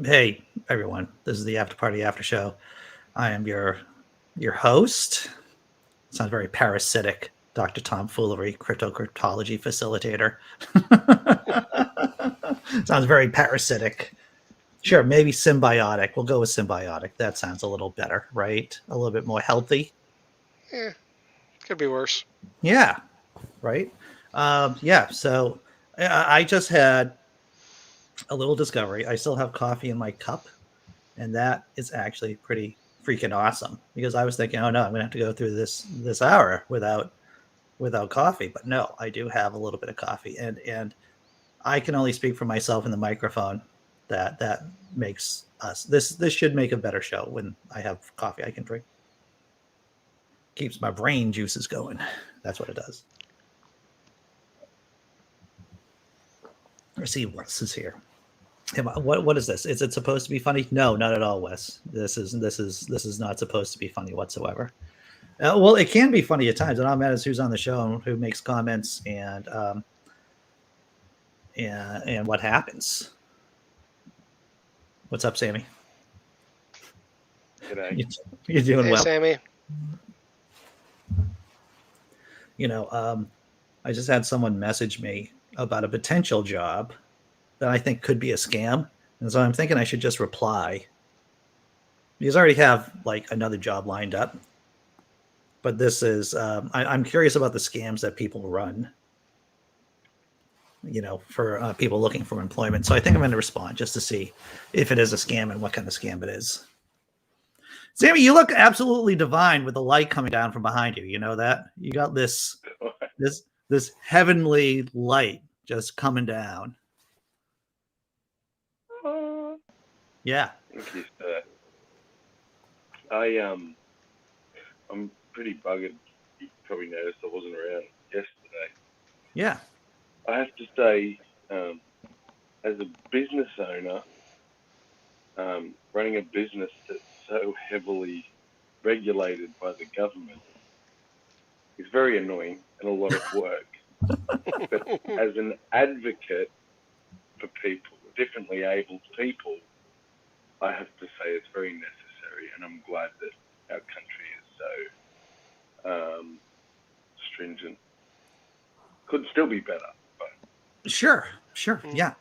Hey, everyone. This is the After Party After Show. I am your host. Sounds very parasitic. Dr. Tom Foolery, cryptocryptology facilitator. Sounds very parasitic. Sure, maybe symbiotic. We'll go with symbiotic. That sounds a little better, right? A little bit more healthy. Yeah, could be worse. Yeah, right. Yeah. So I just had a little discovery. I still have coffee in my cup, and that is actually pretty freaking awesome because I was thinking, oh no, I'm gonna have to go through this hour without coffee, but no, I do have a little bit of coffee, and I can only speak for myself in the microphone. That makes us this should make a better show when I have coffee I can drink. Keeps my brain juices going. That's what it does. Let's see what else is here. What is this? Is it supposed to be funny? No, not at all, Wes. This is not supposed to be funny whatsoever. Well, it can be funny at times. It all matters who's on the show and who makes comments and what happens. What's up, Sammy? G'day. You, you're doing Hey, well. Sammy. You know, I just had someone message me about a potential job that I think could be a scam, and so I'm thinking I should just reply because I already have like another job lined up. But this is I'm curious about the scams that people run. For people looking for employment. So I think I'm going to respond just to see if it is a scam and what kind of scam it is. Sammy, you look absolutely divine with the light coming down from behind you. You know that? You got this heavenly light just coming down. Yeah. Thank you, sir. I'm pretty buggered. You probably noticed I wasn't around yesterday. Yeah. I have to say, as a business owner, running a business that's so heavily regulated by the government is very annoying and a lot of work. But as an advocate for people, differently abled people, I have to say it's very necessary, and I'm glad that our country is so stringent. Could still be better, but Sure. Yeah.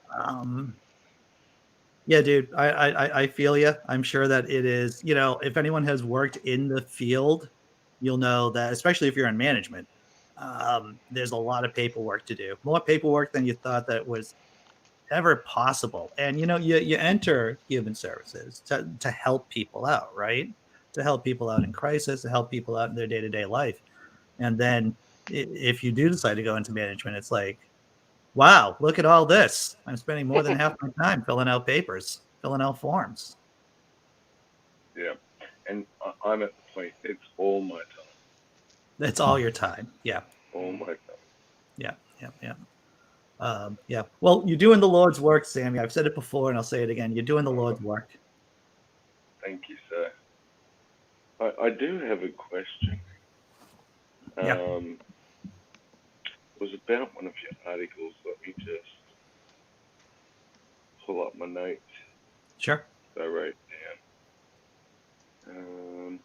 Yeah, dude. I feel you. I'm sure that it is. If anyone has worked in the field, you'll know that, especially if you're in management, there's a lot of paperwork to do. More paperwork than you thought that was ever possible. And you enter human services to help people out, right? To help people out in crisis, to help people out in their day-to-day life. And then if you do decide to go into management, it's like, wow, look at all this. I'm spending more than half my time filling out papers, filling out forms. yeah. And I'm at the point, it's all my time. That's all your time. Yeah. All my time. Yeah. Yeah. Well, you're doing the Lord's work, Sammy. I've said it before and I'll say it again. You're doing the Lord's work. Thank you, sir. I do have a question. Yeah. It was about one of your articles. Let me just pull up my notes Sure. that I wrote down.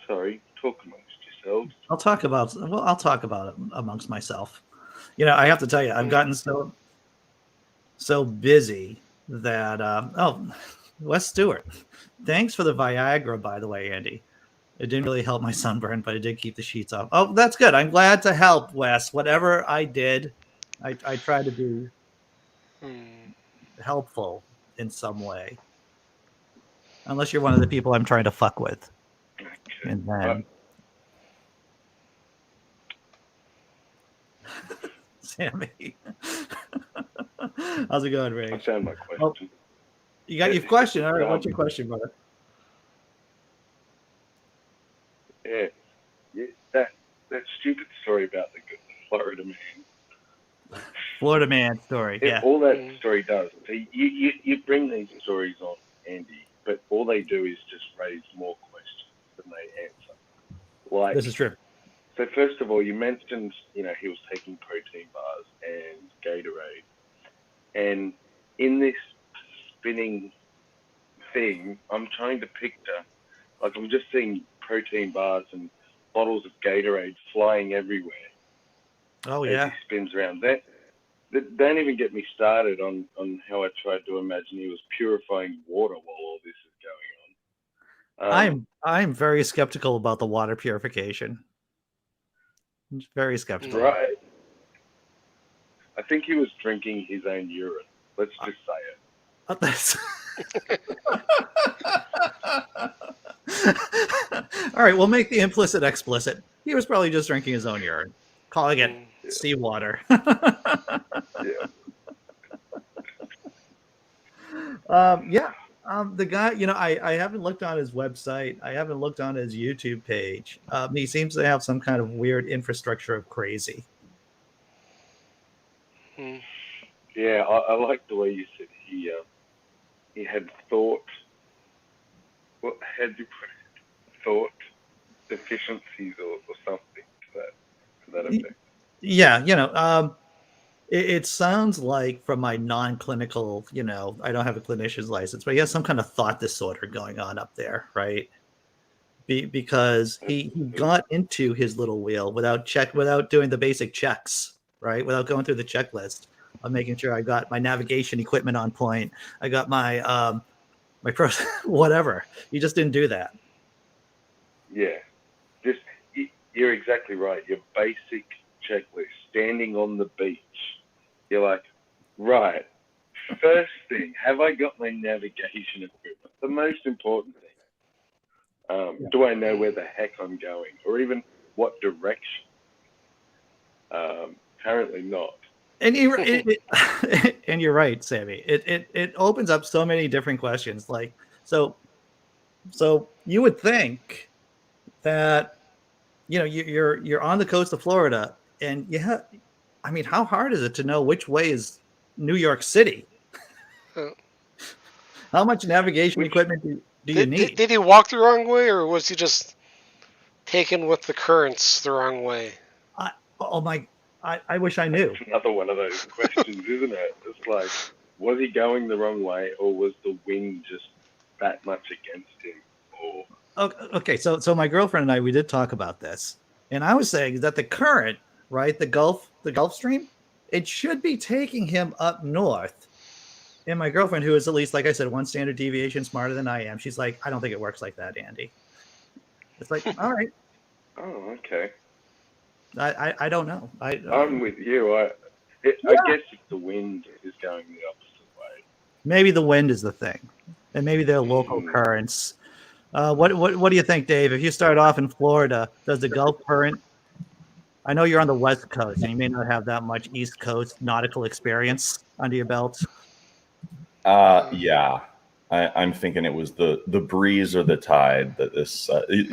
Sorry, talk amongst yourselves. I'll talk about it amongst myself. I have to tell you, I've gotten so busy that Wes Stewart. Thanks for the Viagra, by the way, Andy. It didn't really help my sunburn, but it did keep the sheets off. Oh, that's good. I'm glad to help, Wes. Whatever I did, I tried to be helpful in some way. Unless you're one of the people I'm trying to fuck with. Okay. And then Sammy. How's it going, Ray? I found my question. You got your question. All right, what's your question, brother? Yeah, that stupid story about the Florida man. Florida man story. Yeah. All that story does. So you bring these stories on, Andy, but all they do is just raise more questions than they answer. Like, this is true. So first of all, you mentioned he was taking protein bars and Gatorade, and in this spinning thing, I'm trying to picture, like I'm just seeing protein bars and bottles of Gatorade flying everywhere Oh as yeah. he spins around. That don't even get me started on how I tried to imagine he was purifying water while all this is going on. I'm very skeptical about the water purification. Very skeptical. Mm. Right. I think he was drinking his own urine. Let's just say it. That's all right. We'll make the implicit explicit. He was probably just drinking his own urine, calling it Mm. Yeah. seawater. Yeah. Yeah. The guy, I haven't looked on his website. I haven't looked on his YouTube page. He seems to have some kind of weird infrastructure of crazy. Mm. Yeah, I like the way you said he had thought. What how do you put it? Thought deficiencies or something to that effect. Yeah, it sounds like from my non-clinical, I don't have a clinician's license, but he has some kind of thought disorder going on up there, right? Because he got into his little wheel without doing the basic checks, right? Without going through the checklist of making sure I got my navigation equipment on point. I got my pro whatever. He just didn't do that. Yeah, just you're exactly right. Your basic checklist. Standing on the beach, you're like, right. First thing, have I got my navigation equipment? The most important thing. Do I know where the heck I'm going, or even what direction? Apparently not. And and you're right, Sammy. It opens up so many different questions. Like so you would think that you're on the coast of Florida, and I mean, how hard is it to know which way is New York City? Uh, How much navigation Which equipment do you need? did he walk the wrong way, or was he just taken with the currents the wrong way? Oh my, I wish I knew. It's another one of those questions, isn't it? It's like, was he going the wrong way, or was the wind just that much against him? Or Okay, so my girlfriend and I, we did talk about this, and I was saying that the current, right, the Gulf Stream, it should be taking him up north. And my girlfriend, who is at least, like I said, one standard deviation smarter than I am, she's like, I don't think it works like that, Andy. It's like, all right, oh, okay, I don't know. I'm with you. I Yeah. guess if the wind is going the opposite way, Maybe the wind is the thing, and maybe there are local currents. What do you think, Dave? If you start off in Florida, does the Gulf current? I know you're on the West Coast, and you may not have that much East Coast nautical experience under your belt. Yeah, I'm thinking it was the breeze or the tide that this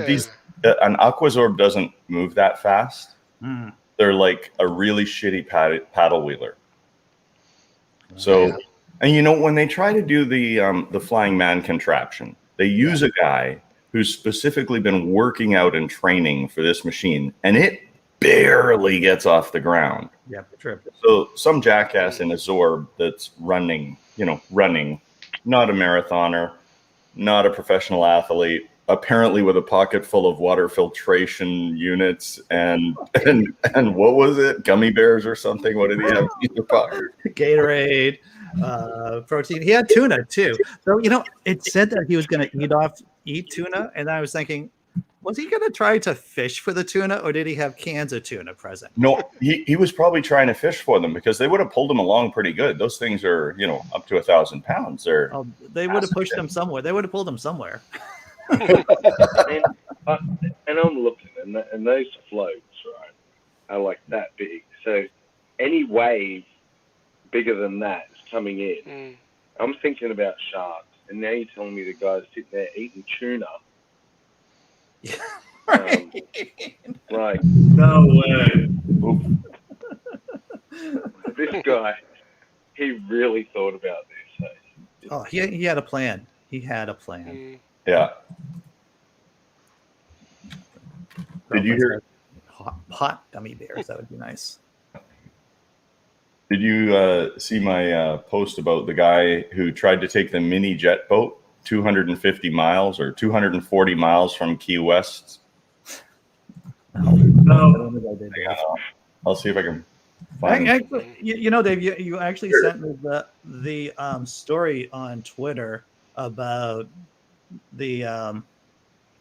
these an aquazorb doesn't move that fast. Mm. They're like a really shitty paddle wheeler. So, and when they try to do the flying man contraption, they use a guy who's specifically been working out and training for this machine, and it barely gets off the ground. Yeah, true. So some jackass in a Zorb that's running, not a marathoner, not a professional athlete, apparently with a pocket full of water filtration units and what was it? Gummy bears or something? What did he have in the pocket? Gatorade, protein. He had tuna too. So it said that he was going to eat tuna, and I was thinking, was he going to try to fish for the tuna, or did he have cans of tuna present? No, he was probably trying to fish for them because they would have pulled him along pretty good. Those things are, up to 1,000 pounds. They would have pushed him somewhere. They would have pulled him somewhere. and I'm looking, and those floats, right, are like that big. So any wave bigger than that is coming in. I'm thinking about sharks, and now you're telling me the guy's sitting there eating tuna. Like, no way. This guy, he really thought about this. Hey? Oh, he had a plan. He had a plan. Yeah. Did you hear hot gummy bears? That would be nice. Did you see my post about the guy who tried to take the mini jet boat 250 miles or 240 miles from Key West? I don't think I did. Hang on, I'll see if I can find. Actually, Dave, you actually sent me the story on Twitter about the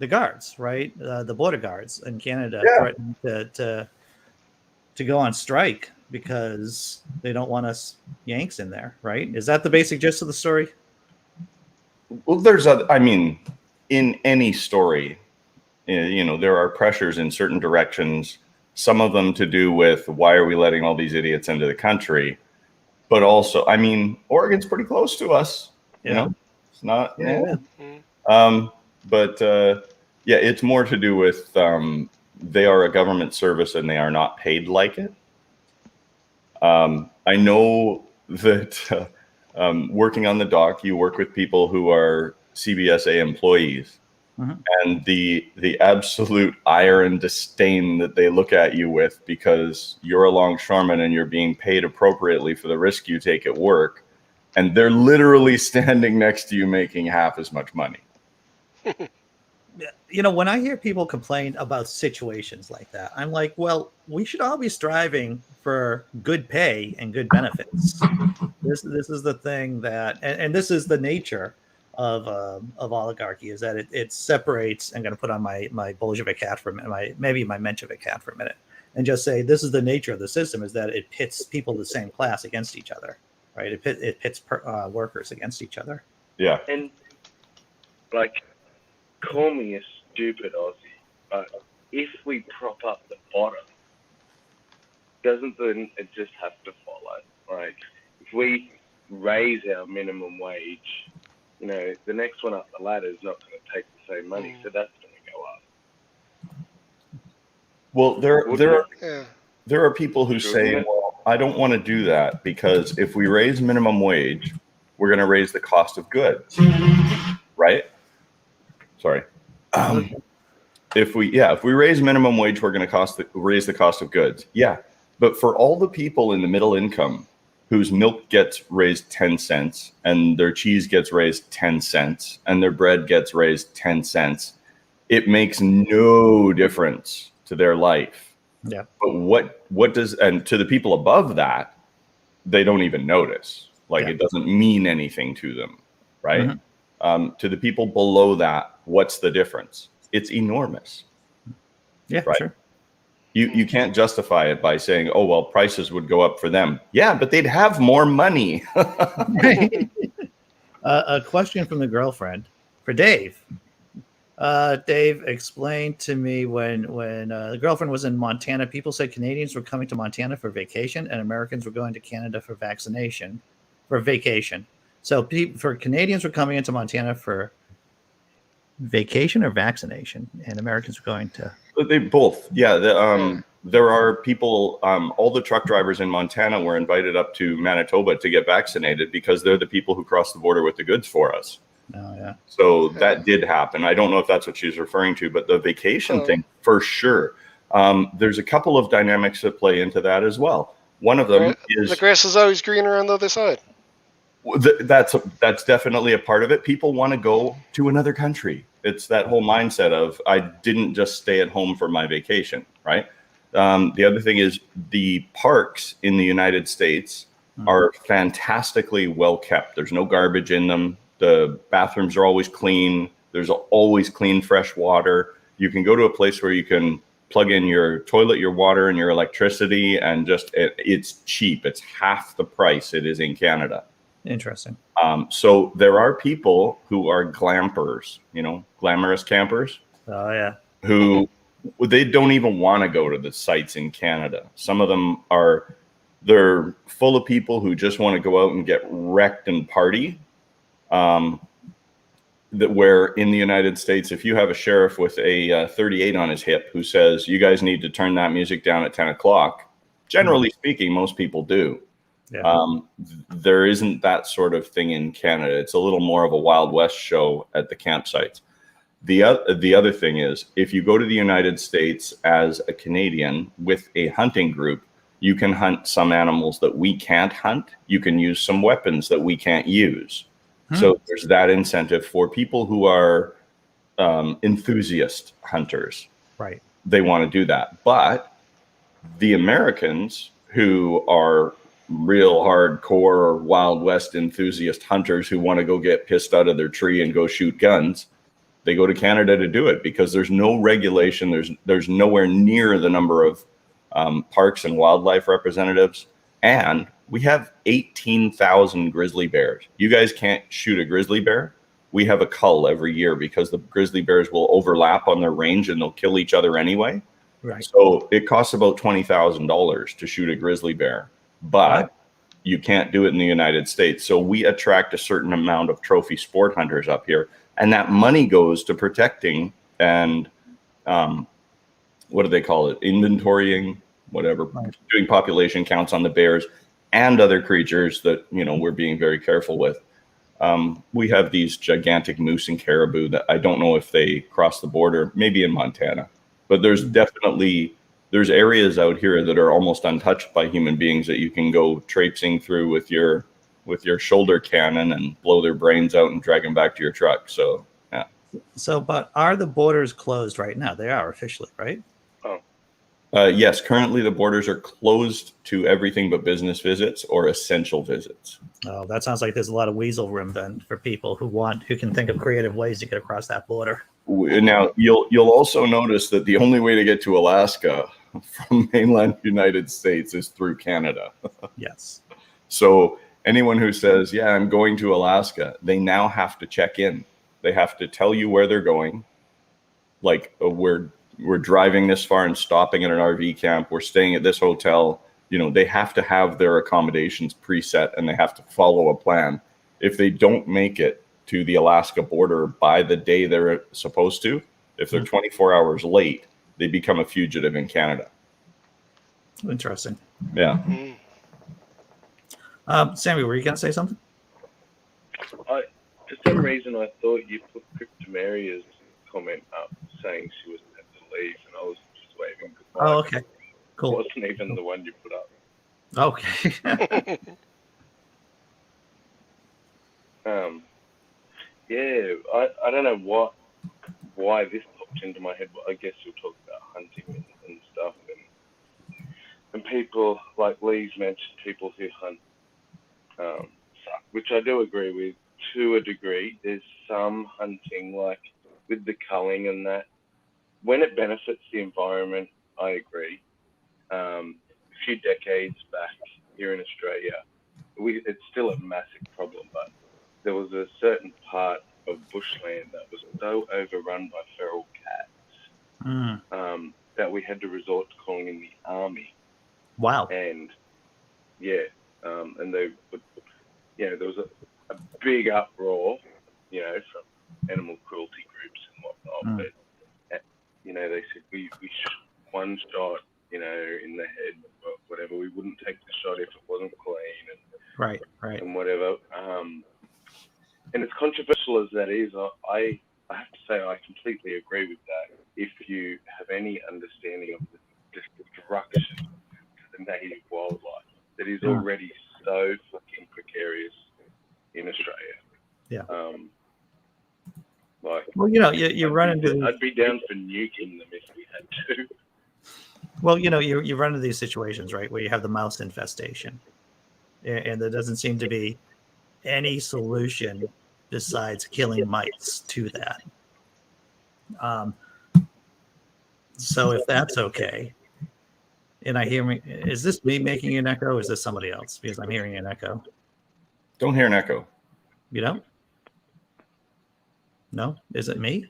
guards, right? The border guards in Canada threatening to go on strike because they don't want us Yanks in there, right? Is that the basic gist of the story? Well, I mean, in any story, there are pressures in certain directions, some of them to do with why are we letting all these idiots into the country? But also, I mean, Oregon's pretty close to us, it's not. Yeah. Yeah, it's more to do with they are a government service and they are not paid like it. I know that working on the dock, you work with people who are CBSA employees, and the absolute ire and disdain that they look at you with because you're a longshoreman and you're being paid appropriately for the risk you take at work, and they're literally standing next to you making half as much money. When I hear people complain about situations like that, I'm like, well, we should all be striving for good pay and good benefits. This is the thing that, and this is the nature of oligarchy, is that it separates. I'm going to put on my Bolshevik hat for a minute, maybe my Menshevik hat for a minute, and just say this is the nature of the system, is that it pits people of the same class against each other, right? It pits workers against each other. Yeah, and like, call me a stupid Aussie, but if we prop up the bottom, doesn't then it just have to follow? Like, if we raise our minimum wage, the next one up the ladder is not going to take the same money, so that's going to go up. Well, there are people who say, well, I don't want to do that because if we raise minimum wage, we're going to raise the cost of goods, right? Sorry. If we raise minimum wage, we're going to raise the cost of goods. Yeah. But for all the people in the middle income whose milk gets raised 10 cents and their cheese gets raised 10 cents and their bread gets raised 10 cents, it makes no difference to their life. Yeah. But what does, and to the people above that, they don't even notice. Like, it doesn't mean anything to them, right? To the people below that, what's the difference? It's enormous. Yeah, right? Sure. You can't justify it by saying, oh, well, prices would go up for them. Yeah, but they'd have more money. A question from the girlfriend for Dave. Dave, explain to me when the girlfriend was in Montana, people said Canadians were coming to Montana for vacation and Americans were going to Canada for vacation. So for Canadians were coming into Montana for vacation or vaccination, and Americans were going to. They both, yeah. There are people. All the truck drivers in Montana were invited up to Manitoba to get vaccinated because they're the people who cross the border with the goods for us. Oh yeah. So that did happen. I don't know if that's what she's referring to, but the vacation thing for sure. There's a couple of dynamics that play into that as well. One of them is the grass is always greener on the other side. That's definitely a part of it. People want to go to another country. It's that whole mindset of I didn't just stay at home for my vacation, right? The other thing is the parks in the United States are fantastically well kept. There's no garbage in them. The bathrooms are always clean. There's always clean, fresh water. You can go to a place where you can plug in your toilet, your water, and your electricity, and it's cheap. It's half the price it is in Canada. Interesting. So there are people who are glampers, glamorous campers. Oh yeah. Who they don't even want to go to the sites in Canada. Some of them they're full of people who just want to go out and get wrecked and party. Where in the United States, if you have a sheriff with a 38 on his hip who says, you guys need to turn that music down at 10 o'clock, generally speaking, most people do. Yeah. There isn't that sort of thing in Canada. It's a little more of a Wild West show at the campsites. The other thing is, if you go to the United States as a Canadian with a hunting group, You can hunt some animals that we can't hunt. You can use some weapons that we can't use. So there's that incentive for people who are enthusiast hunters. Right. They want to do that. But the Americans who are real hardcore Wild West enthusiast hunters who want to go get pissed out of their tree and go shoot guns, they go to Canada to do it because there's no regulation. There's nowhere near the number of parks and wildlife representatives. And we have 18,000 grizzly bears. You guys can't shoot a grizzly bear. We have a cull every year because the grizzly bears will overlap on their range and they'll kill each other anyway. Right. So it costs about $20,000 to shoot a grizzly bear, but you can't do it in the United States. So we attract a certain amount of trophy sport hunters up here, and that money goes to protecting and what do they call it? Inventorying, whatever, doing population counts on the bears and other creatures that, you know, we're being very careful with. We have these gigantic moose and caribou that I don't know if they cross the border, maybe in Montana, but there's definitely, there's areas out here that are almost untouched by human beings that you can go traipsing through with your shoulder cannon and blow their brains out and drag them back to your truck. So, yeah. So, but are the borders closed right now? They are officially, right? Yes, currently the borders are closed to everything but business visits or essential visits. Oh, that sounds like there's a lot of weasel room then for people who can think of creative ways to get across that border. Now, you'll also notice that the only way to get to Alaska from mainland United States is through Canada. Yes. So anyone who says, yeah, I'm going to Alaska, they now have to check in. They have to tell you where they're going. Like, we're driving this far and stopping at an RV camp. We're staying at this hotel. You know, they have to have their accommodations preset and they have to follow a plan. If they don't make it to the Alaska border by the day they're supposed to, if they're 24 hours late, they become a fugitive in Canada. Interesting. Yeah. Sammy, were you going to say something? For some reason, I thought you put Cryptomeria's comment up saying she was at the leave, and I was just waving goodbye. Oh, okay. Cool. It wasn't even the one you put up. Okay. Yeah, I don't know why this popped into my head, but I guess you'll talk about hunting and stuff, and people, like Lee's mentioned, people who hunt suck, which I do agree with to a degree. There's some hunting, like with the culling and that, when it benefits the environment, I agree. A few decades back here in Australia, it's still a massive problem, but there was a certain part of bushland that was so overrun by feral cats that we had to resort to calling in the army. Wow. And and they would, there was a big uproar, from animal cruelty groups and whatnot. But they said we one shot, in the head, whatever. We wouldn't take the shot if it wasn't clean, and right, and whatever. And as controversial as that is, I have to say I completely agree with that. If you have any understanding of the destruction to the native wildlife that is already so fucking precarious in Australia. Yeah. Well, you run into. I'd be down for nuking them if we had to. Well, you run into these situations, right, where you have the mouse infestation, and there doesn't seem to be any solution besides killing mice to that. So if that's okay, and is this me making an echo, or is this somebody else? Because I'm hearing an echo. Don't hear an echo. You know? No? Is it me?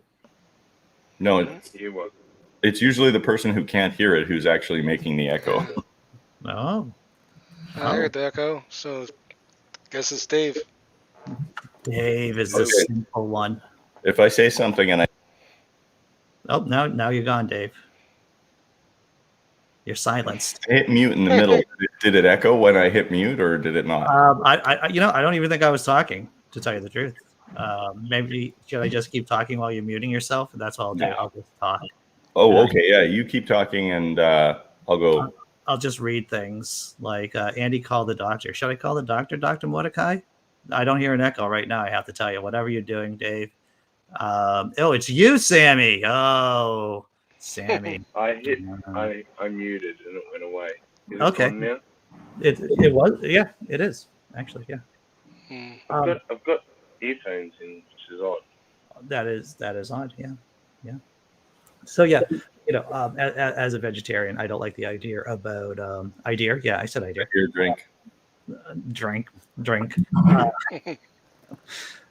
No, You it's usually the person who can't hear it who's actually making the echo. No. I heard the echo, so guess it's Dave. Dave is the simple one. If I say something and Oh, now you're gone, Dave. You're silenced. I hit mute in the middle, did it echo when I hit mute or did it not? I don't even think I was talking, to tell you the truth. Maybe should I just keep talking while you're muting yourself? That's all I'll do. I'll just talk. Oh, okay. Yeah, you keep talking and I'll go. I'll just read things like Andy called the doctor. Should I call the doctor, Dr. Mordecai? I don't hear an echo right now. I have to tell you, whatever you're doing, Dave. Oh, it's you, Sammy. Oh, Sammy. I muted and it went away. Is it Okay. gone now? It was, yeah, it is actually, yeah. Mm. I've got earphones in, which is odd. That is odd, yeah, yeah. So yeah, as a vegetarian, I don't like the idea about idea. Yeah, I said idea. Your drink. Drink,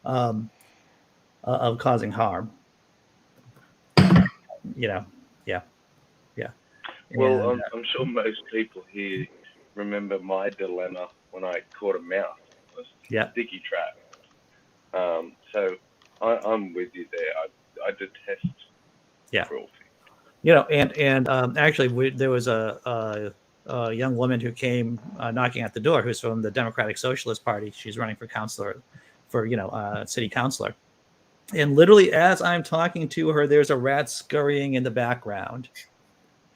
of causing harm. Yeah, yeah. Well, And, I'm sure most people here remember my dilemma when I caught a mouse. It was yeah. sticky trap. So I'm with you there. I detest cruelty. Actually, there was a young woman who came knocking at the door, who's from the Democratic Socialist Party. She's running for counselor, city councilor. And literally, as I'm talking to her, there's a rat scurrying in the background,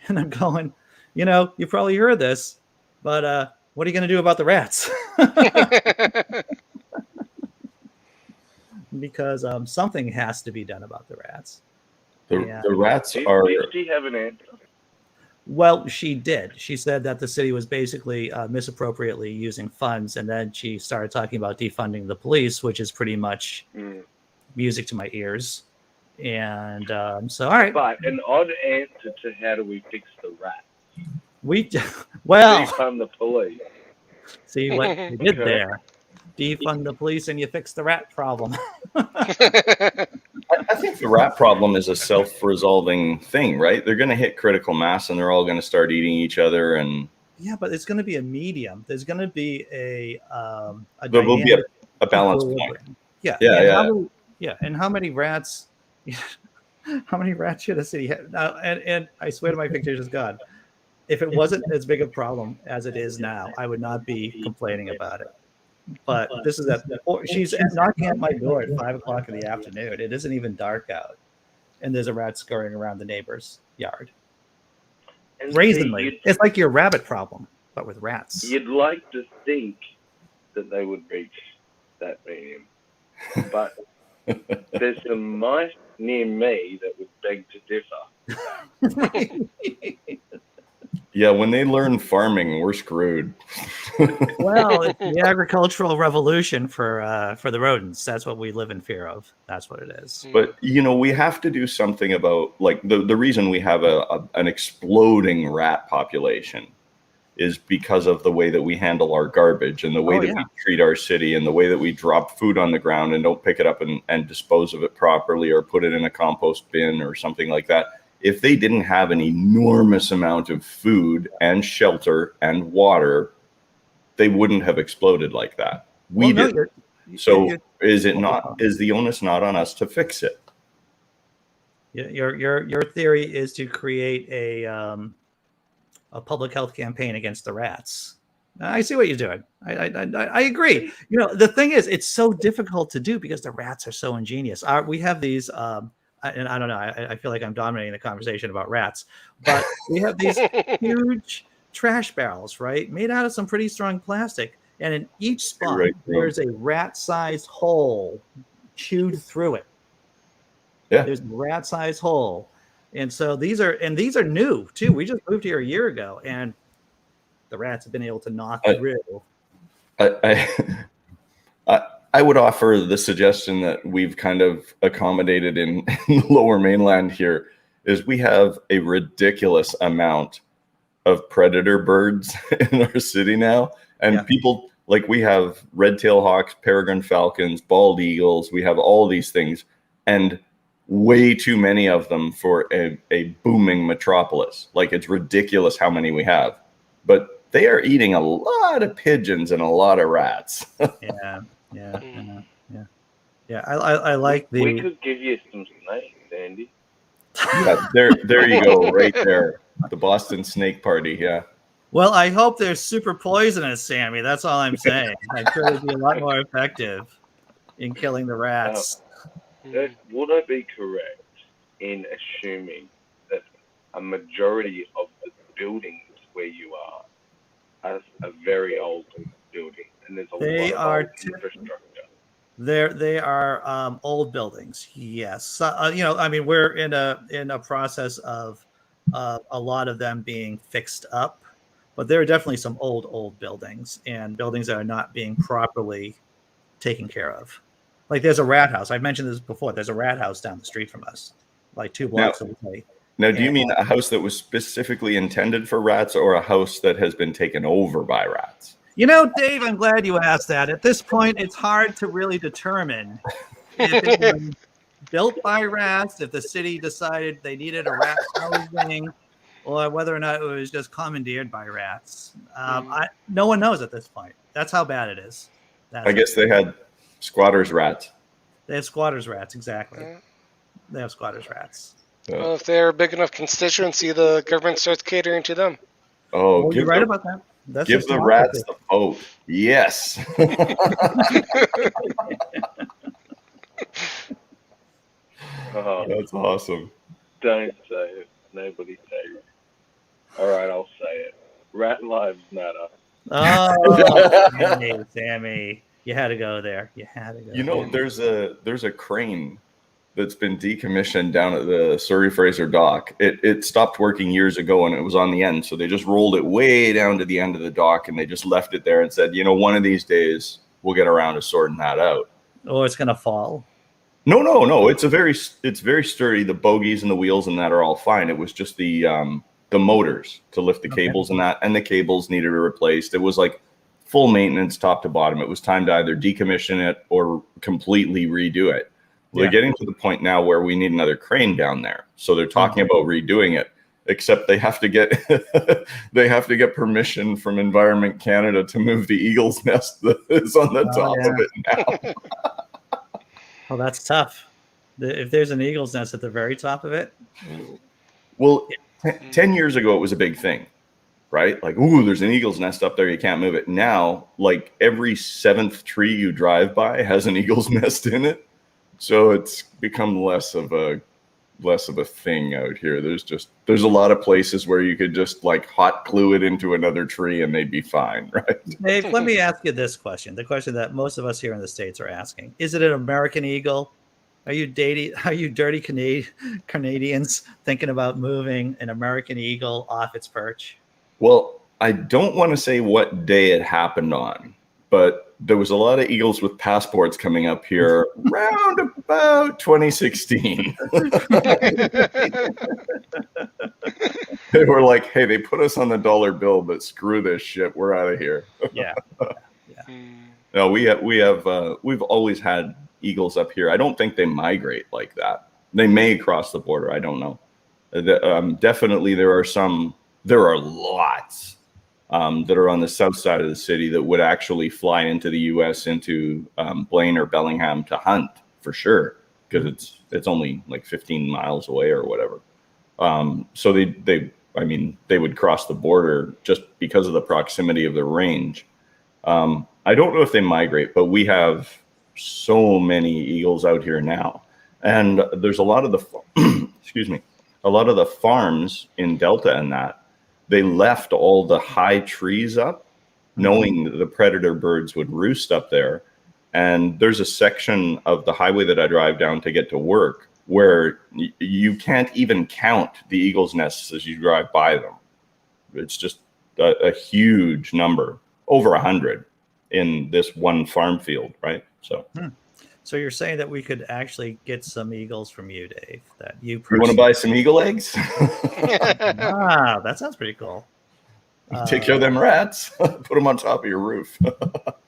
and I'm going, you probably heard this, but what are you going to do about the rats? Because something has to be done about the rats. The rats Did are. she have an answer? Well, she did. She said that the city was basically misappropriately using funds, and then she started talking about defunding the police, which is pretty much music to my ears. And so, all right. But an odd answer to how do we fix the rats? Well, defund the police. See what you did there. Defund the police and you fix the rat problem. I think the rat problem is a self-resolving thing, right? They're going to hit critical mass and they're all going to start eating each other. And yeah, but it's going to be a medium. There's going to be there will be a balance point. Yeah. And how many rats? How many rats should a city have? Now, and I swear to my pictures is God, if it wasn't as big a problem as it is now, I would not be complaining about it. But this is she's knocking at my door at 5:00 in the afternoon. It isn't even dark out, and there's a rat scurrying around the neighbor's yard. And brazenly, it's like your rabbit problem, but with rats. You'd like to think that they would reach that medium, but there's some mice near me that would beg to differ. Yeah, when they learn farming, we're screwed. Well, it's the agricultural revolution for the rodents. That's what we live in fear of. That's what it is. But we have to do something about the reason we have an exploding rat population is because of the way that we handle our garbage and the way we treat our city and the way that we drop food on the ground and don't pick it up and dispose of it properly or put it in a compost bin or something like that. If they didn't have an enormous amount of food and shelter and water, they wouldn't have exploded like that. We did. So is the onus not on us to fix it? Your theory is to create a public health campaign against the rats. I see what you're doing. I agree. The thing is, it's so difficult to do because the rats are so ingenious. We have these. And I don't know, I feel like I'm dominating the conversation about rats, but we have these huge trash barrels, right? Made out of some pretty strong plastic. And in each spot, there's a rat-sized hole chewed through it. Yeah. There's a rat-sized hole. And so these are new too. We just moved here a year ago and the rats have been able to knock through. I would offer the suggestion that we've kind of accommodated in the Lower Mainland here is we have a ridiculous amount of predator birds in our city now. And people, we have red-tailed hawks, peregrine falcons, bald eagles. We have all these things and way too many of them for a booming metropolis. It's ridiculous how many we have. But they are eating a lot of pigeons and a lot of rats. Yeah. I like the. We could give you some snakes, Andy. Yeah, there you go, right there. The Boston Snake Party. Yeah. Well, I hope they're super poisonous, Sammy. That's all I'm saying. I'm sure it'd be a lot more effective in killing the rats. Would I be correct in assuming that a majority of the buildings where you are as a very old building, and there's a They lot of are old infrastructure. They are old buildings. Yes, I mean, we're in a process of a lot of them being fixed up, but there are definitely some old buildings and buildings that are not being properly taken care of. Like there's a rat house. I've mentioned this before. There's a rat house down the street from us, like 2 blocks away. Now, do you And mean a house that was specifically intended for rats, or a house that has been taken over by rats? Dave, I'm glad you asked that. At this point, it's hard to really determine if it was built by rats, if the city decided they needed a rat housing, or whether or not it was just commandeered by rats. No one knows at this point. That's how bad it is. I guess they had squatters' rats. They have squatters' rats, exactly. They have squatters' rats. Well, if they're a big enough constituency, the government starts catering to them. Oh, well, you're right about that. That's give the rats the vote. Yes. Oh, that's awesome. Don't say it. Nobody say it. All right, I'll say it. Rat lives matter. Oh, Sammy, you had to go there. You had to go. There's a crane that's been decommissioned down at the Surrey Fraser dock. It stopped working years ago and it was on the end, so they just rolled it way down to the end of the dock and they just left it there and said, one of these days we'll get around to sorting that out. Oh, it's gonna fall. No. It's very sturdy. The bogies and the wheels and that are all fine. It was just the motors to lift the cables and that, and the cables needed to be replaced. It was like full maintenance top to bottom. It was time to either decommission it or completely redo it. They're getting to the point now where we need another crane down there. So they're talking about redoing it, except they have to get permission from Environment Canada to move the eagle's nest that is on the top of it now. Oh, that's tough. If there's an eagle's nest at the very top of it. Well, 10 years ago, it was a big thing, right? Like, ooh, there's an eagle's nest up there. You can't move it. Now, like every 7th tree you drive by has an eagle's nest in it. So it's become less of a thing out here. There's a lot of places where you could just like hot glue it into another tree and they'd be fine, right? Dave, let me ask you this question. The question that most of us here in the States are asking. Is it an American eagle? Are you dirty Canadians thinking about moving an American eagle off its perch? Well, I don't want to say what day it happened on, but there was a lot of eagles with passports coming up here around about 2016. They were like, hey, they put us on the dollar bill, but screw this shit. We're out of here. Yeah. No, we've always had eagles up here. I don't think they migrate like that. They may cross the border. I don't know. Definitely there are lots that are on the south side of the city that would actually fly into the U.S. into Blaine or Bellingham to hunt for sure, because it's only like 15 miles away or whatever. So they would cross the border just because of the proximity of the range. I don't know if they migrate, but we have so many eagles out here now, and there's a lot of a lot of the farms in Delta and that. They left all the high trees up, knowing that the predator birds would roost up there. And there's a section of the highway that I drive down to get to work where you can't even count the eagle's nests as you drive by them. It's just a huge number, over 100 in this one farm field, right? So you're saying that we could actually get some eagles from you, Dave? That you want to buy some eagle eggs? Wow, that sounds pretty cool. Take care of them rats. Put them on top of your roof.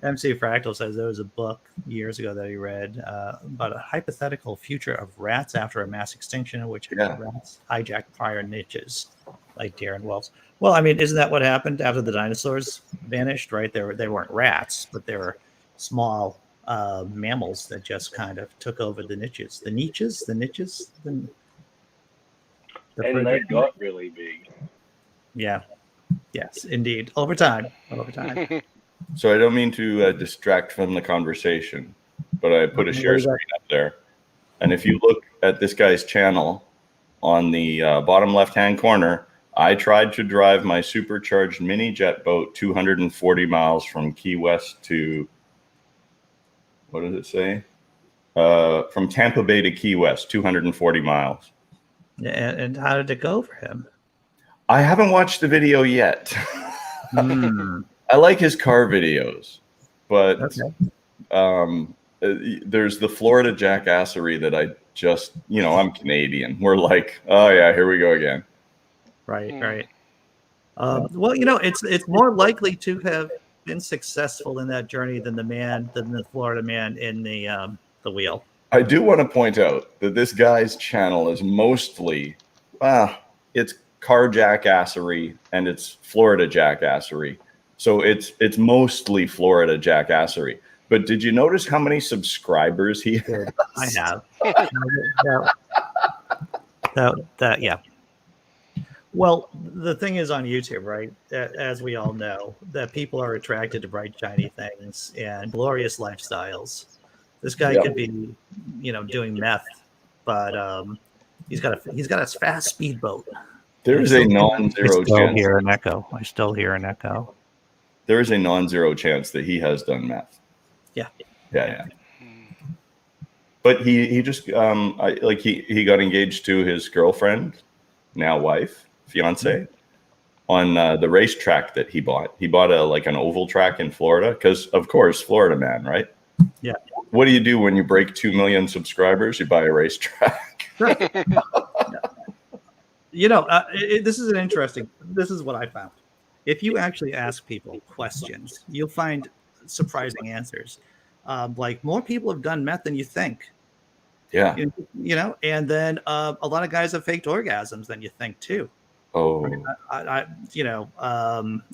MC Fractal says there was a book years ago that he read about a hypothetical future of rats after a mass extinction in which rats hijacked prior niches, like deer and wolves. Well, I mean, isn't that what happened after the dinosaurs vanished, right? They weren't rats, but they were small mammals that just kind of took over the niches. And they got really big. Yeah. Yes, indeed. Over time. So I don't mean to distract from the conversation, but I put a share screen up there. And if you look at this guy's channel on the bottom left-hand corner, I tried to drive my supercharged mini jet boat 240 miles from Key West to, what does it say? From Tampa Bay to Key West, 240 miles. And how did it go for him? I haven't watched the video yet. I like his car videos, but there's the Florida jackassery that I just, I'm Canadian. We're like, oh yeah, here we go again. Right. Well, it's more likely to have been successful in that journey than the Florida man in the wheel. I do want to point out that this guy's channel is mostly, it's car jackassery and it's Florida jackassery. So it's mostly Florida jackassery. But did you notice how many subscribers he has? I have. Yeah. Well, the thing is on YouTube, right? As we all know, that people are attracted to bright, shiny things and glorious lifestyles. This guy could be, doing meth, but he's got a fast speedboat. There is a non-zero chance. I still hear an echo. There is a non-zero chance that he has done meth. Yeah. But he just he got engaged to his girlfriend, now wife, fiance, on the racetrack that he bought. He bought an oval track in Florida because, of course, Florida man, right? Yeah. What do you do when you break 2 million subscribers? You buy a racetrack. This is this is what I found. If you actually ask people questions, you'll find surprising answers. Like more people have done meth than you think. Yeah. And then a lot of guys have faked orgasms than you think too. Oh.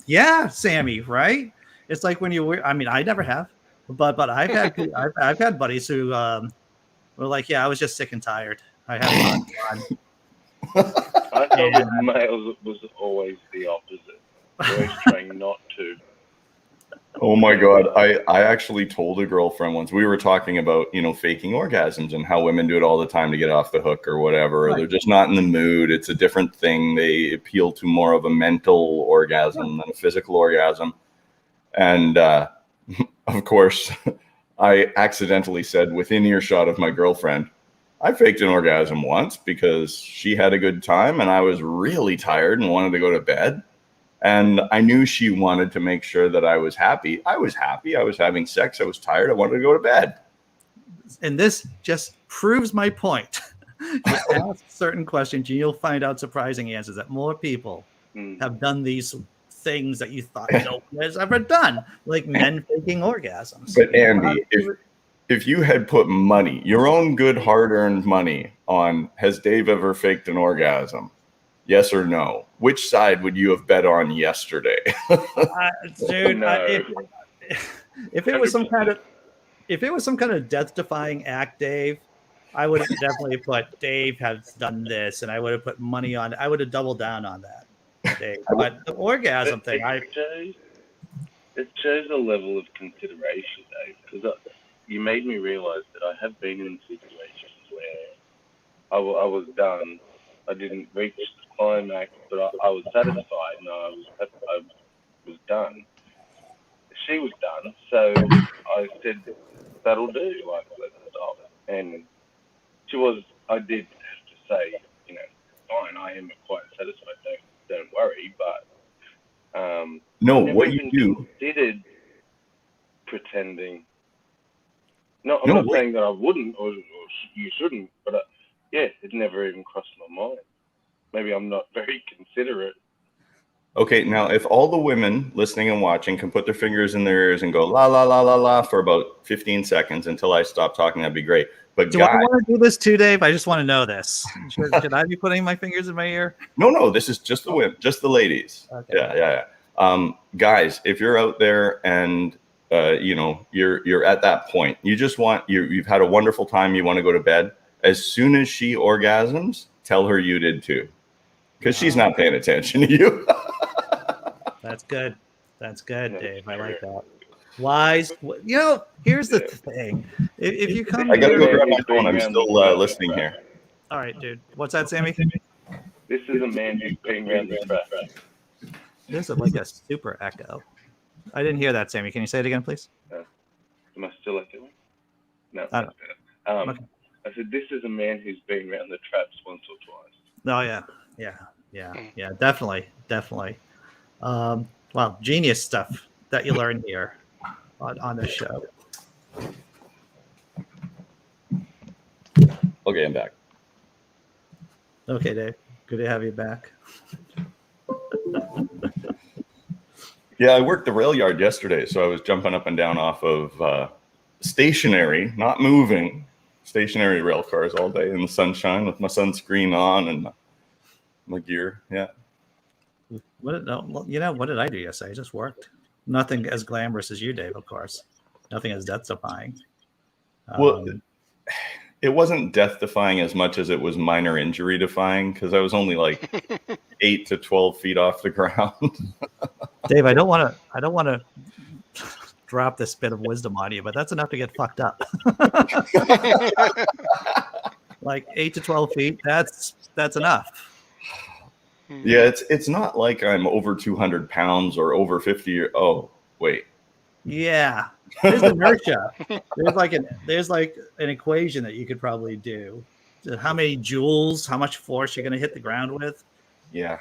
Yeah, Sammy, right? It's like when I never have, but I've had buddies who were like, yeah, I was just sick and tired. I had fun. I thought with males it was always the opposite. Always trying not to. Oh my God. I actually told a girlfriend once, we were talking about, faking orgasms and how women do it all the time to get off the hook or whatever. Right. They're just not in the mood. It's a different thing. They appeal to more of a mental orgasm than a physical orgasm. And of course, I accidentally said within earshot of my girlfriend, I faked an orgasm once because she had a good time and I was really tired and wanted to go to bed. And I knew she wanted to make sure that I was happy. I was happy. I was having sex. I was tired. I wanted to go to bed. And this just proves my point. You ask certain questions, and you'll find out surprising answers that more people have done these things that you thought no one has ever done, like men faking orgasms. But Andy, if you had put money, your own good hard-earned money on, has Dave ever faked an orgasm? Yes or no? Which side would you have bet on yesterday? Dude, No. if it was some kind of death-defying act, Dave, I would have definitely put Dave has done this, and I would have put money on. I would have doubled down on that, Dave. But the orgasm thing, it shows a level of consideration, Dave, because you made me realize that I have been in situations where I was done. I didn't reach the climax, but I was satisfied and I was done. She was done, so I said, that'll do, like, let's stop. And I did have to say, fine, I am quite satisfied, don't worry, but no, what you do, considered pretending. No, I'm not saying that I wouldn't or you shouldn't, but it never even crossed my mind. Maybe I'm not very considerate. Okay, now if all the women listening and watching can put their fingers in their ears and go la la la la la for about 15 seconds until I stop talking, that'd be great. But do I want to do this too, Dave? I just want to know this. Should I be putting my fingers in my ear? No, this is just the women, just the ladies. Okay. Yeah. Guys, if you're out there and you're at that point, you've had a wonderful time, you want to go to bed. As soon as she orgasms, tell her you did too, because she's not paying attention to you. That's good, Dave. I like that. Wise. Here's the thing. If you come, I gotta go grab my phone. I'm still listening here. All right, dude. What's that, Sammy? This is a man who's been around the traps. There's like a super echo. I didn't hear that, Sammy. Can you say it again, please? Am I still echoing? No, I that's better. okay. I said, this is a man who's been around the traps once or twice. Oh yeah. Definitely. Wow, genius stuff that you learn here on this show. Okay, I'm back. Okay, Dave. Good to have you back. Yeah, I worked the rail yard yesterday, so I was jumping up and down off of stationary, not moving, stationary rail cars all day in the sunshine with my sunscreen on and my gear. Yeah. What did I do yesterday? I just worked. Nothing as glamorous as you, Dave, of course. Nothing as death-defying. Well, it wasn't death-defying as much as it was minor injury-defying because I was only like 8 to 12 feet off the ground. Dave, I don't want to drop this bit of wisdom on you, but that's enough to get fucked up. Like 8 to 12 feet, that's enough. Yeah, it's not like I'm over 200 pounds or over 50. Oh, wait. Yeah, there's inertia. There's like an equation that you could probably do. How many joules? How much force you're going to hit the ground with? Yeah.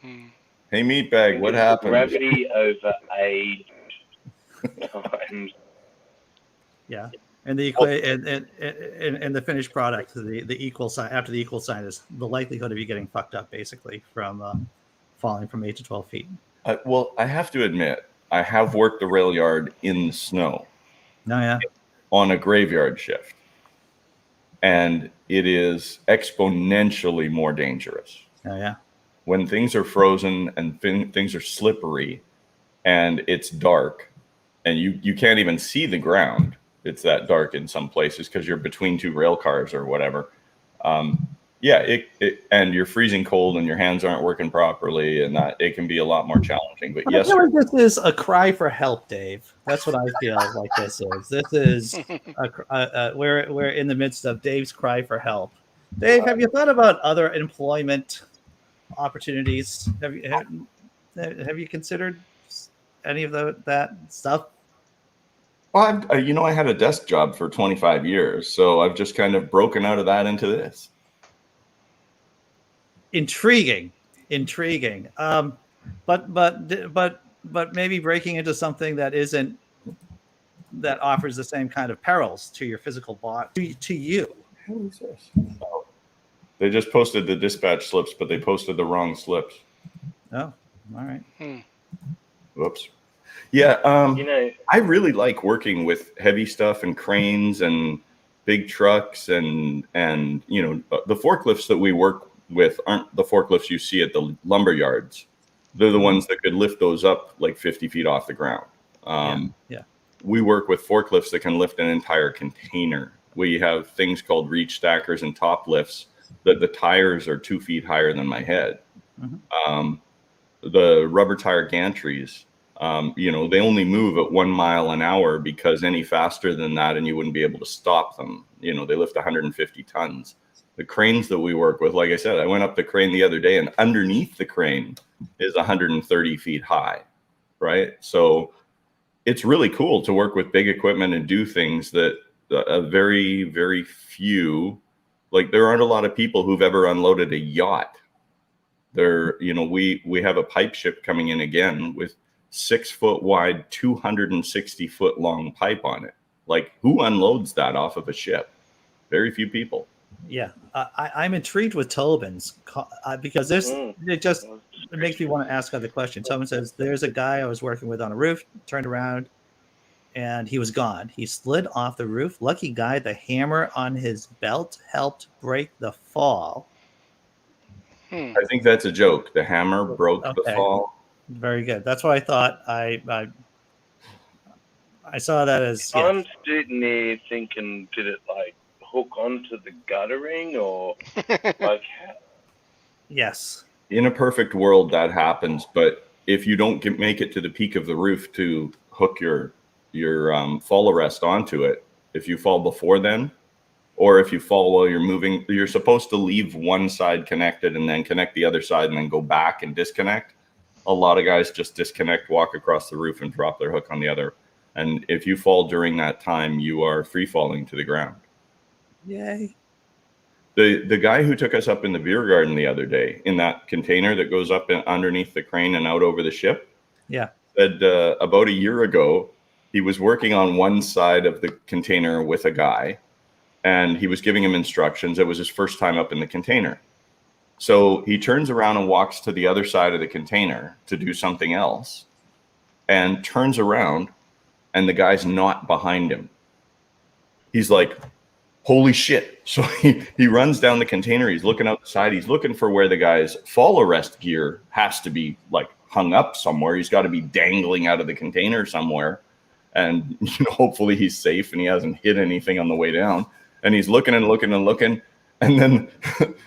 Hey, meatbag, what happened? Gravity over age times. Yeah, and the and the finished product, the equal sign after the equal sign is the likelihood of you getting fucked up, basically from falling from 8 to 12 feet. Well, I have to admit, I have worked the rail yard in the snow. Oh yeah. On a graveyard shift, and it is exponentially more dangerous. Oh yeah. When things are frozen and things are slippery and it's dark and you can't even see the ground. It's that dark in some places because you're between two rail cars or whatever. And you're freezing cold and your hands aren't working properly and that it can be a lot more challenging. But yes, I feel like this is a cry for help, Dave. That's what I feel like this is. This is we're in the midst of Dave's cry for help. Dave, have you thought about other employment opportunities? Have you considered any of that stuff? well, I had a desk job for 25 years, so I've just kind of broken out of that into this. Intriguing. But maybe breaking into something that offers the same kind of perils to your physical body to you. What is this? Oh, they just posted the dispatch slips, but they posted the wrong slips. Oh, all right. Whoops. Yeah, I really like working with heavy stuff and cranes and big trucks and the forklifts that we work with aren't the forklifts you see at the lumber yards. They're the ones that could lift those up like 50 feet off the ground. We work with forklifts that can lift an entire container. We have things called reach stackers and top lifts that the tires are 2 feet higher than my head. The rubber tire gantries, they only move at 1 mile an hour because any faster than that and you wouldn't be able to stop them. They lift 150 tons. The cranes that we work with, like I said, I went up the crane the other day and underneath the crane is 130 feet high, right? So it's really cool to work with big equipment and do things that very, very few, like there aren't a lot of people who've ever unloaded a yacht. We have a pipe ship coming in again with 6 foot wide, 260 foot long pipe on it. Like who unloads that off of a ship? Very few people. Yeah, I'm intrigued with Tobin's because it makes me want to ask other questions. Tobin says there's a guy I was working with on a roof, turned around, and he was gone. He slid off the roof. Lucky guy, the hammer on his belt helped break the fall. I think that's a joke. The hammer broke the fall. Very good. That's what I thought. I saw that as. I'm sitting there thinking, did it like hook onto the guttering or like? Yes. In a perfect world, that happens, but if you don't make it to the peak of the roof to hook your fall arrest onto it, if you fall before then, or if you fall while you're moving, you're supposed to leave one side connected and then connect the other side and then go back and disconnect. A lot of guys just disconnect, walk across the roof, and drop their hook on the other. And if you fall during that time, you are free falling to the ground. Yay. The guy who took us up in the beer garden the other day in that container that goes up underneath the crane and out over the ship, Yeah. said about a year ago, he was working on one side of the container with a guy, and he was giving him instructions. It was his first time up in the container. So he turns around and walks to the other side of the container to do something else, and turns around, and the guy's not behind him. He's like, holy shit. So he runs down the container. He's looking out the side. He's looking for where the guy's fall arrest gear has to be like hung up somewhere. He's got to be dangling out of the container somewhere. And hopefully he's safe and he hasn't hit anything on the way down. And he's looking and looking and looking. And then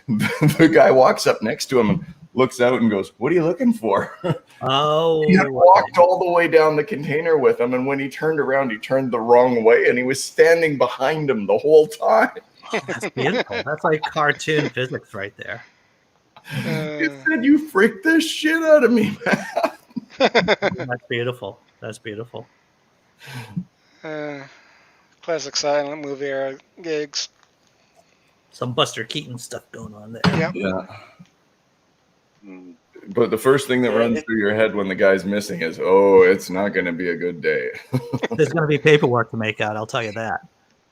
the guy walks up next to him and looks out and goes, what are you looking for? Oh. He had walked all the way down the container with him, and when he turned around, he turned the wrong way, and he was standing behind him the whole time. Oh, that's beautiful. That's like cartoon physics right there. He said, you freaked the shit out of me, man. That's beautiful. That's beautiful. Classic silent movie era gigs. Some Buster Keaton stuff going on there. Yep. Yeah. But the first thing that runs through your head when the guy's missing is, oh, it's not going to be a good day. There's going to be paperwork to make out. I'll tell you that.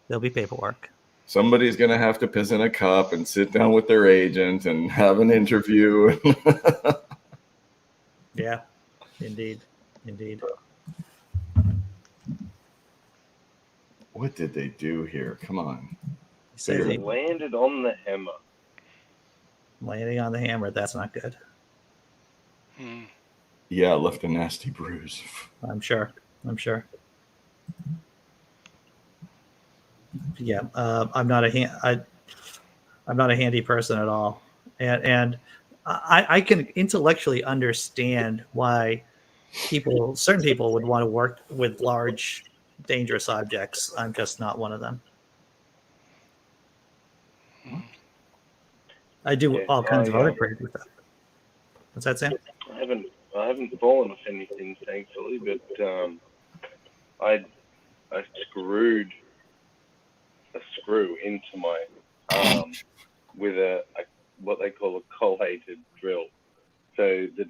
There'll be paperwork. Somebody's going to have to piss in a cup and sit down with their agent and have an interview. Yeah, indeed. Indeed. What did they do here? Come on. He says They landed on the hammer. landing on the hammer. That's not good. Yeah, left a nasty bruise. I'm sure. Yeah, I'm not a I'm not a handy person at all, and I can intellectually understand why certain people would want to work with large, dangerous objects. I'm just not one of them. I do all kinds of other crazy stuff. What's that, Sam? I haven't fallen off anything, thankfully, but I screwed a screw into my arm with a what they call a collated drill. So the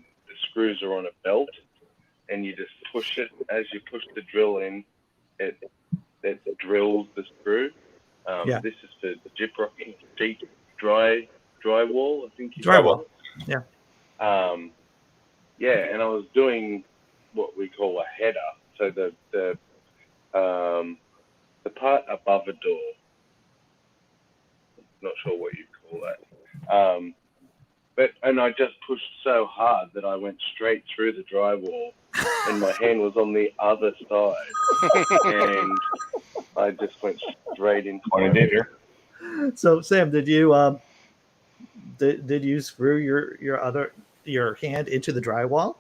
screws are on a belt, and you just push it. As you push the drill in, it drills the screw. Yeah. This is for the gyprock sheet drywall, I think you Drywall. call it. Yeah. Yeah, and I was doing what we call a header. So the part above a door. Not sure what you call that. And I just pushed so hard that I went straight through the drywall, and my hand was on the other side, and I just went straight into What I did here. So, Sam, did you did you screw your hand into the drywall?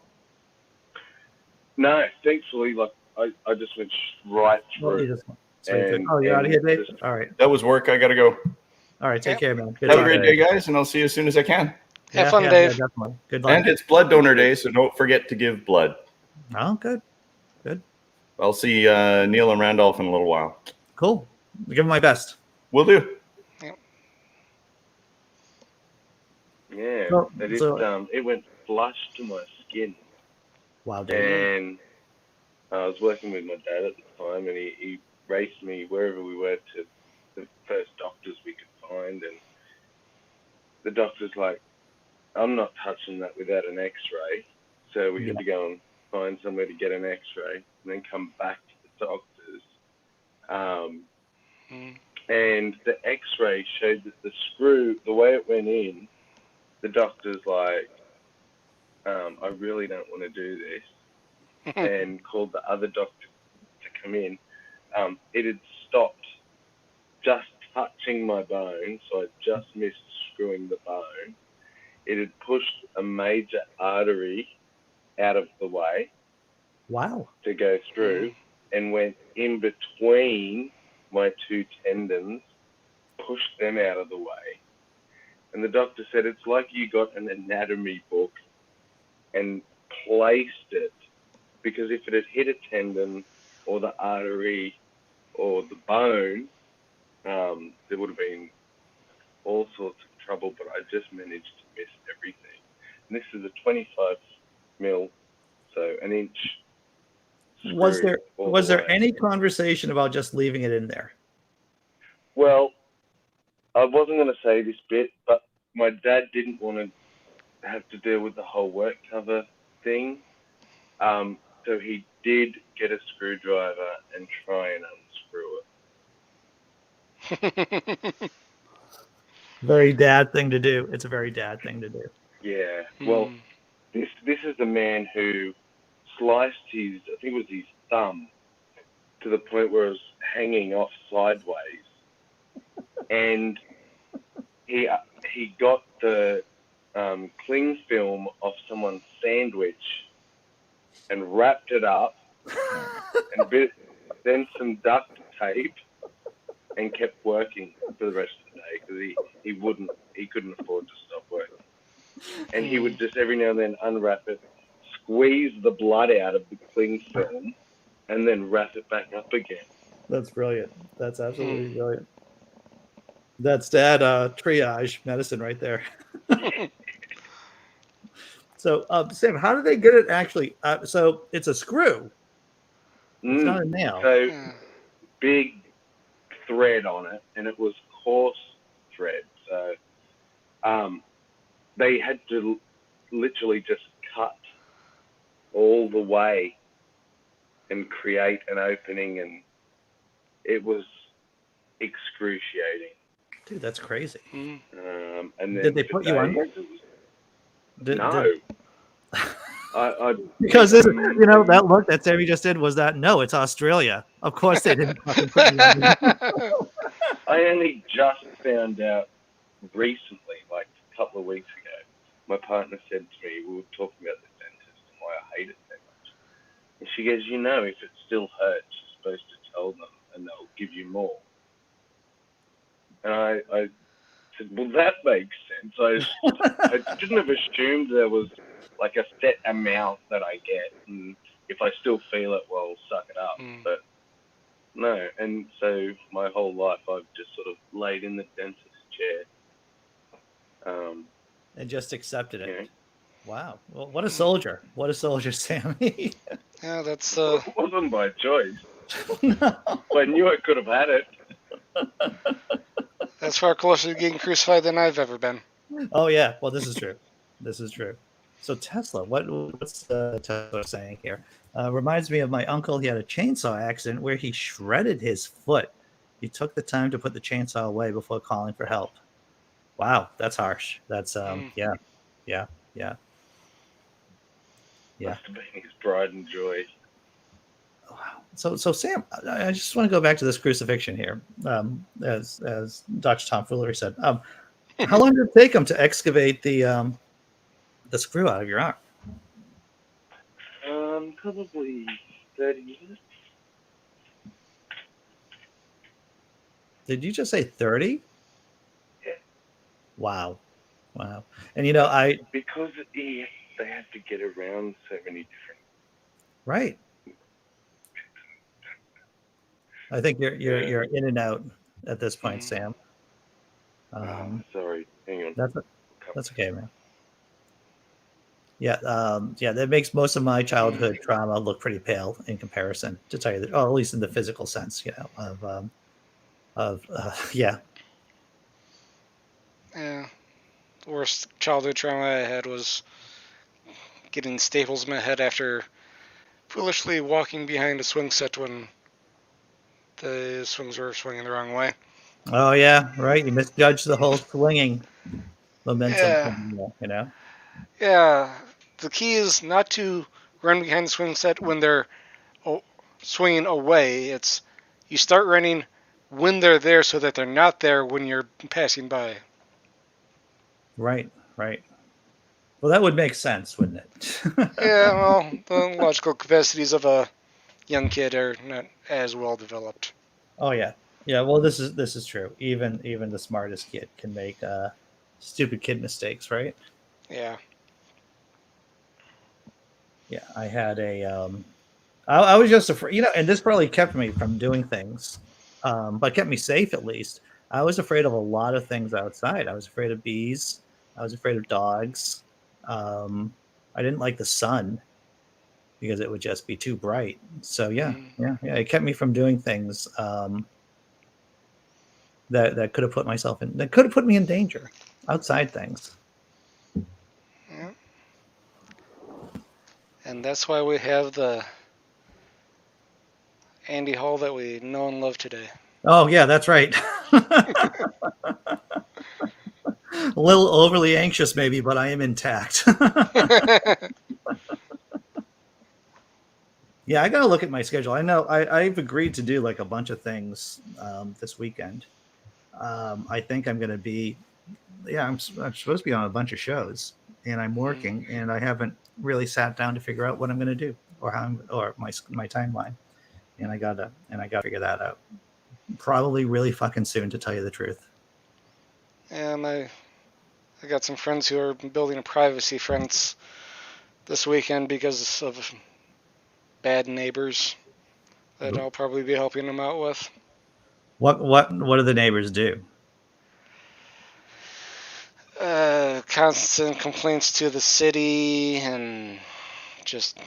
No, thankfully, like I just went right Well, you through. just straight through. Oh, you're out of here, Dave? just- All right. That was work. I got to go. All right. Take care, man. Good Have a luck. great day, guys, and I'll see you as soon as I can. Have fun, Dave. Definitely. Good luck. And it's Blood Donor Day, so don't forget to give blood. Oh, good. I'll see Neil and Randolph in a little while. Cool. Give them my best. Will do. Yeah, So- it went flush to my skin, Wow, Dave. and I was working with my dad at the time, and he raced me wherever we were to the first doctors we could find, and the doctor's like, I'm not touching that without an X-ray, so we had to go and find somewhere to get an X-ray, and then come back to the doctors, and the X-ray showed that the screw, the way it went in, the doctor's like, I really don't want to do this, and called the other doctor to come in. It had stopped just touching my bone, so I just missed screwing the bone. It had pushed a major artery out of the way Wow. to go through, and went in between my two tendons, pushed them out of the way. And the doctor said it's like you got an anatomy book and placed it, because if it had hit a tendon or the artery or the bone, there would have been all sorts of trouble, but I just managed to miss everything. And this is a 25 mil, so an inch. Was screw there all was the there way. any conversation about just leaving it in there? Well, I wasn't going to say this bit, but my dad didn't want to have to deal with the whole work cover thing. So he did get a screwdriver and try and unscrew it. Very dad thing to do. It's a very dad thing to do. Yeah. Well, this is the man who sliced his, I think it was his thumb, to the point where it was hanging off sideways, and he got the cling film off someone's sandwich and wrapped it up and then some duct tape and kept working for the rest of the day because he couldn't afford to stop working. And he would just every now and then unwrap it, squeeze the blood out of the cling film, and then wrap it back up again. That's brilliant. That's absolutely brilliant. That's dad triage medicine right there. So, Sam, how do they get it actually? So it's a screw. It's not a nail. So big thread on it, and it was coarse thread. So they had to literally just cut all the way and create an opening, and it was excruciating. Dude, that's crazy. And then Did they put you under? No. I because that look that Sammy just did was that no, it's Australia. Of course they didn't fucking put you under. I only just found out recently, like a couple of weeks ago. My partner said to me, we were talking about the dentist and why I hate it so much. And she goes, if it still hurts, you're supposed to tell them and they'll give you more. And I said, well, that makes sense. I shouldn't have assumed there was like a set amount that I get. And if I still feel it, well, suck it up. But no. And so my whole life, I've just sort of laid in the dentist chair. And just accepted it. Yeah. Wow. Well, what a soldier. What a soldier, Sammy. Yeah, that's It wasn't by choice. No. I knew I could have had it. that's far closer to getting crucified than I've ever been. Oh yeah. Well, this is true. This is true. So Tesla, what's Tesla saying here? Reminds me of my uncle. He had a chainsaw accident where he shredded his foot. He took the time to put the chainsaw away before calling for help. Wow, that's harsh. That's yeah. Must have been his pride and joy. Wow. So Sam, I just want to go back to this crucifixion here, as Dr. Tom Foolery said. How long did it take him to excavate the screw out of your arm? Probably 30 minutes. Did you just say 30? Yeah. Wow. And because they have to get around so many different. Right. I think you're in and out at this point, Sam. Sorry, hang on. That's okay, man. Yeah, that makes most of my childhood trauma look pretty pale in comparison, to tell you that, or at least in the physical sense, yeah. Yeah. The worst childhood trauma I had was getting staples in my head after foolishly walking behind a swing set when the swings were swinging the wrong way. Oh yeah, right. You misjudged the whole swinging momentum. Yeah. Yeah. The key is not to run behind the swing set when they're swinging away. It's you start running when they're there so that they're not there when you're passing by. Right. Well, that would make sense, wouldn't it? Yeah, well, the logical capacities of a young kid are not as well developed. Oh yeah. Yeah, well, this is true. Even the smartest kid can make stupid kid mistakes, right? Yeah. Yeah, I had a I was just afraid, and this probably kept me from doing things, but kept me safe at least. I was afraid of a lot of things outside. I was afraid of bees. I was afraid of dogs. Um, I didn't like the sun because it would just be too bright. So yeah, Mm, yeah, it kept me from doing things that could have put myself in that could have put me in danger. Outside things. yeah. And that's why we have the Andy Hall that we know and love today. Oh yeah, that's right. A little overly anxious, maybe, but I am intact. Yeah, I gotta look at my schedule. I know I've agreed to do like a bunch of things this weekend. I think I'm gonna be, yeah, I'm supposed to be on a bunch of shows, and I'm Mm, working, and I haven't really sat down to figure out what I'm gonna do or or my timeline, and I gotta figure that out. Probably really fucking soon, to tell you the truth. and I got some friends who are building a privacy fence this weekend because of bad neighbors that I'll probably be helping them out with. What do the neighbors do? Constant complaints to the city and just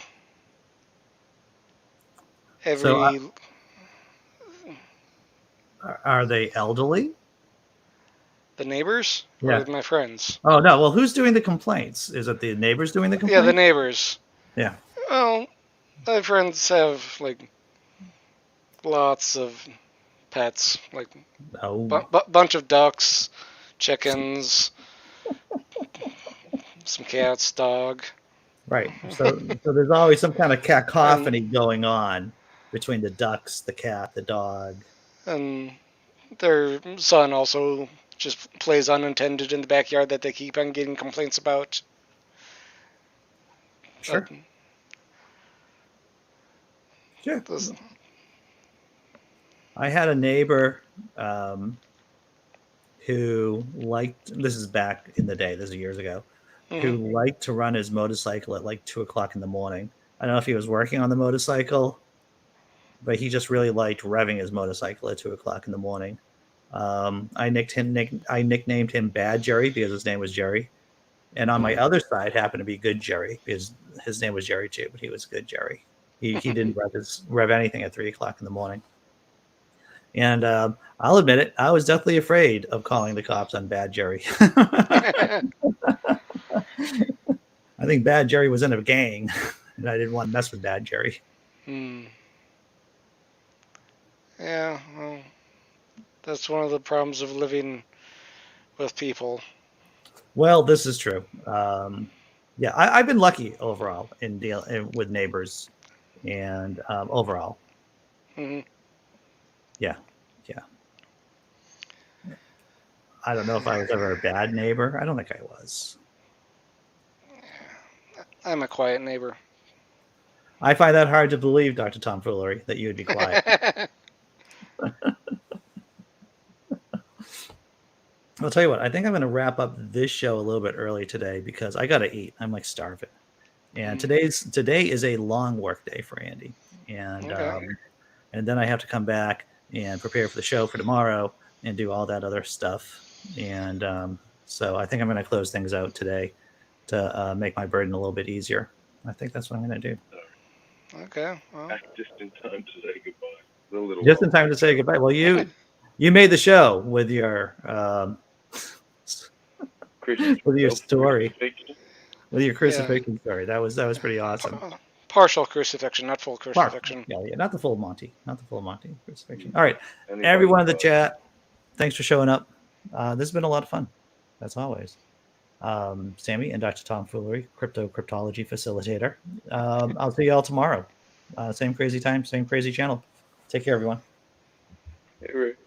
So every are they elderly? the neighbors or Yeah. my friends. Oh no. Well, who's doing the complaints? Is it the neighbors doing the Yeah, the complaints? neighbors. Yeah. Well, my friends have like lots of pets, like Oh, bunch of ducks, chickens, some cats, dog, right. So there's always some kind of cacophony and going on between the ducks, the cat, the dog. and their son also just plays unattended in the backyard that they keep on getting complaints about. Uh, Sure. Sure. this, I had a neighbor um, who liked. This is back in the day. This is years ago. mhm. Who liked to run his motorcycle at like 2 o'clock in the morning. I don't know if he was working on the motorcycle, but he just really liked revving his motorcycle at 2 o'clock in the morning. I nicknamed him Bad Jerry because his name was Jerry, and on my other side happened to be Good Jerry because his name was Jerry too, but he was Good Jerry. He didn't rev anything at 3 o'clock in the morning, and I'll admit it, I was definitely afraid of calling the cops on Bad Jerry. I think Bad Jerry was in a gang, and I didn't want to mess with Bad Jerry. Hmm. Yeah, well, that's one of the problems of living with people. Well, this is true. Yeah, I've been lucky overall with neighbors, and overall, Hmm. yeah, yeah. I don't know if I was ever a bad neighbor. I don't think I was. I'm a quiet neighbor. I find that hard to believe, Dr. Tomfoolery, that you would be quiet. I'll tell you what, I think I'm going to wrap up this show a little bit early today because I got to eat. I'm like starving. And Mm, today is a long work day for Andy. And okay. and then I have to come back and prepare for the show for tomorrow and do all that other stuff. And so I think I'm going to close things out today to make my burden a little bit easier. I think that's what I'm going to do. Okay. Well, Back just in time to say goodbye. A little Just in while. time to say goodbye. Well, you made the show with your with your story, Crucifixion. with your yeah. crucifixion story. That was pretty awesome. Partial crucifixion, not full Mark, crucifixion. yeah, not the full Monty, not the full Monty crucifixion. All right, Anybody everyone in the got- chat, thanks for showing up. This has been a lot of fun, as always. Sammy and Dr. Tom Foolery, cryptology facilitator. I'll see you all tomorrow. Same crazy time, same crazy channel. Take care, everyone. Hey, Rick.